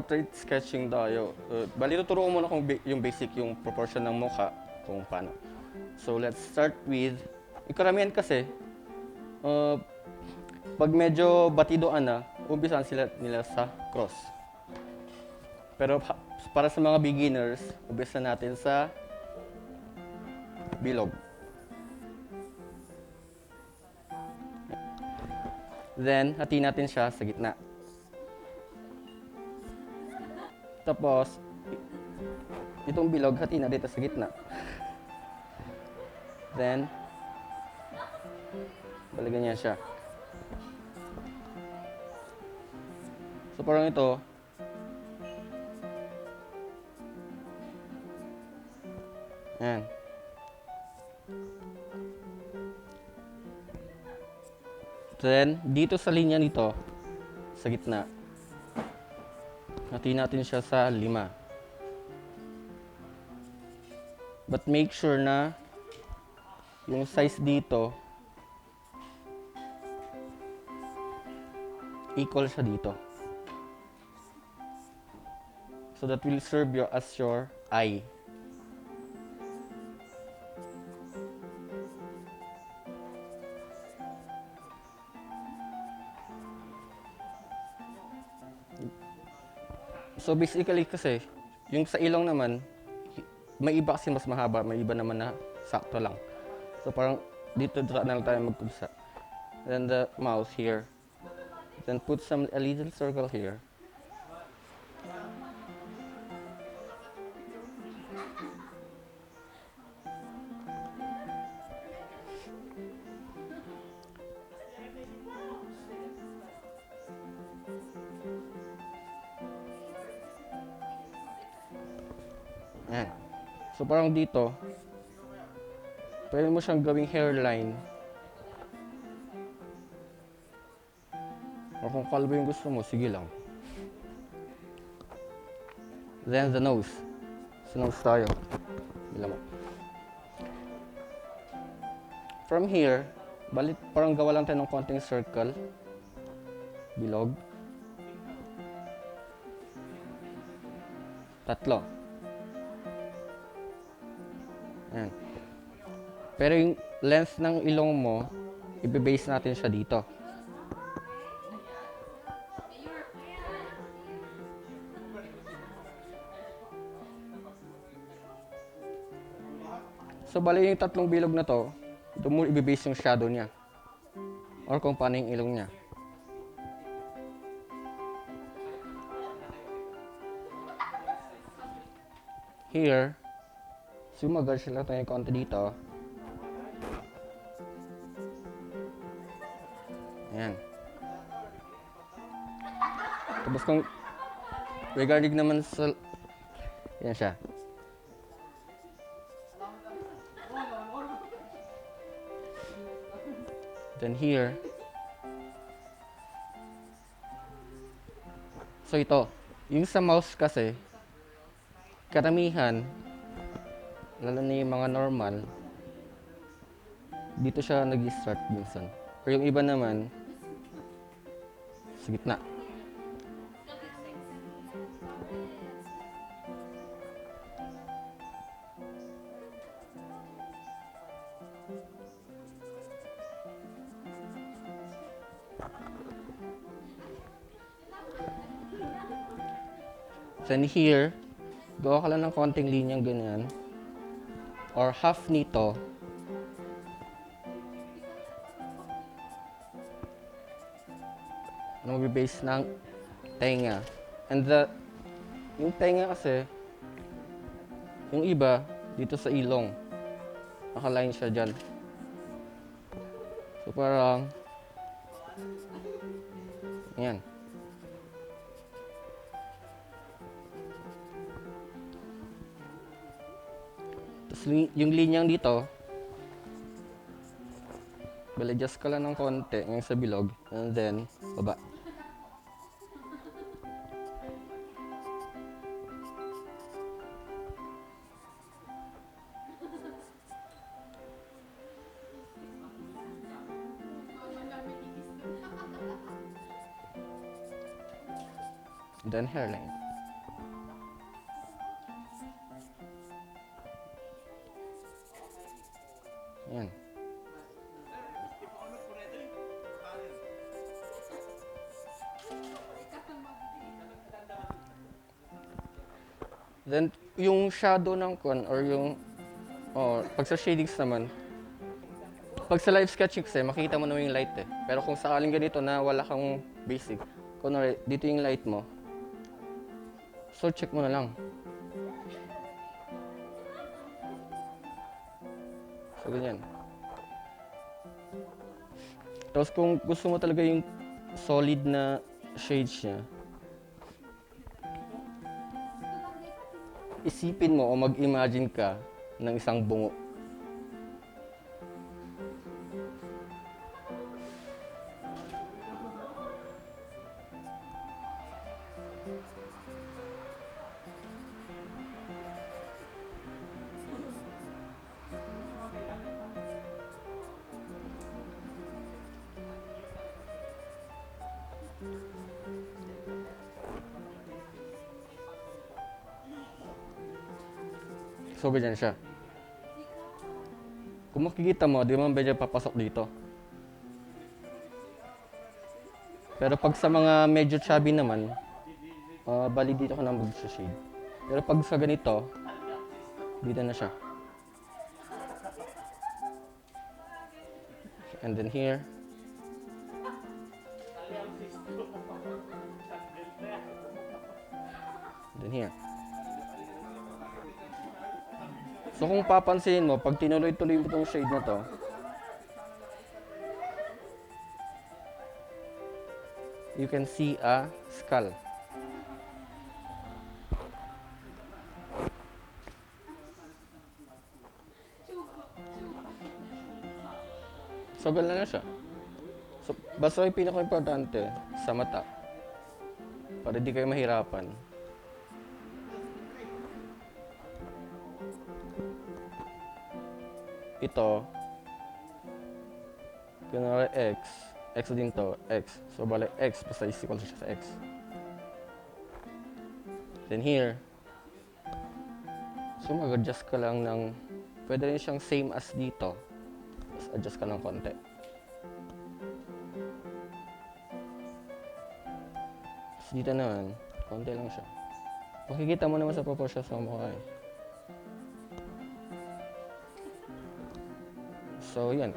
portrait sketching tayo. Bali, tuturuan mo na kung yung basic, yung proportion ng mukha, kung paano. So, let's start with, yung karamihan kasi, pag medyo batidoan na, umpisahan sila nila sa cross. Pero para sa mga beginners, umpisa natin sa bilog. Then, hati natin siya sa gitna. Tapos, itong bilog, hati na dito sa gitna. Then, balikan niya siya. So, parang ito, ayan. Then, dito sa linya nito, sa gitna, hati natin siya sa 5. But make sure na yung size dito equal siya dito. So that will serve you as your eye. So basically kasi, yung sa ilong naman, may iba kasi mas mahaba, may iba naman na sakto lang. So parang dito na lang tayo magkumsa. Then the mouth here. Then put a little circle here. Ayan. So parang dito, pwede mo siyang gawing hairline. O kung kalbo yung gusto mo, sige lang. Then the nose. Sa nose tayo. Bila mo. From here, balik parang gawa lang tayo ng konting circle. Bilog. 3. Ayan. Pero yung length ng ilong mo, ibe-base natin siya dito. So, bali yung 3 bilog na to, ito mo ibe-base yung shadow niya. Or kung paano yung ilong niya. Here, sumagal sila tayo yung konti dito. Ayan. Tapos kung regarding naman sa, yan siya. Then here, so ito, yung sa mouse kasi, karamihan, lalo na yung mga normal, dito siya nag-start minsan. Pero yung iba naman, sa gitna. Then here, gawa ka lang ng konting linyang ganyan. Or half nito. Na mag-base ng tenga. And yung tenga kasi, yung iba, dito sa ilong. Nakaline siya dyan. So parang, yan. Yung linyang dito, adjust ka lang ng konti yung sa bilog, and then baba. Then hairline. Then, yung shadow ng kon or yung, pag sa shadings naman, pag sa live sketching kasi, makita mo na yung light eh. Pero kung sakaling ganito na wala kang basic, kunwari, dito yung light mo, so check mo na lang. So, ganyan. Tapos kung gusto mo talaga yung solid na shades niya, isipin mo o mag-imagine ka ng isang bungo. So, ganyan siya. Kung makikita mo, di mo medyo papasok dito. Pero pag sa mga medyo chubby naman, bali dito ka na mag-shade. Pero pag sa ganito, dito na siya. And then here. And then here. So kung papansin mo, pag tinuloy-tuloy mo itong shade na to, you can see a skull. So ganun na siya. So, basta yung pinaka-importante sa mata, para di kayo mahirapan. Ito, kunwari X din to, X. So, balik X, basta is equal siya sa X. Then here, so mag-adjust ka lang ng, pwede rin siyang same as dito. Tapos adjust ka ng konti. Tapos dito naman, konti lang siya. Makikita mo naman sa proportion sa mukha eh. So, yan.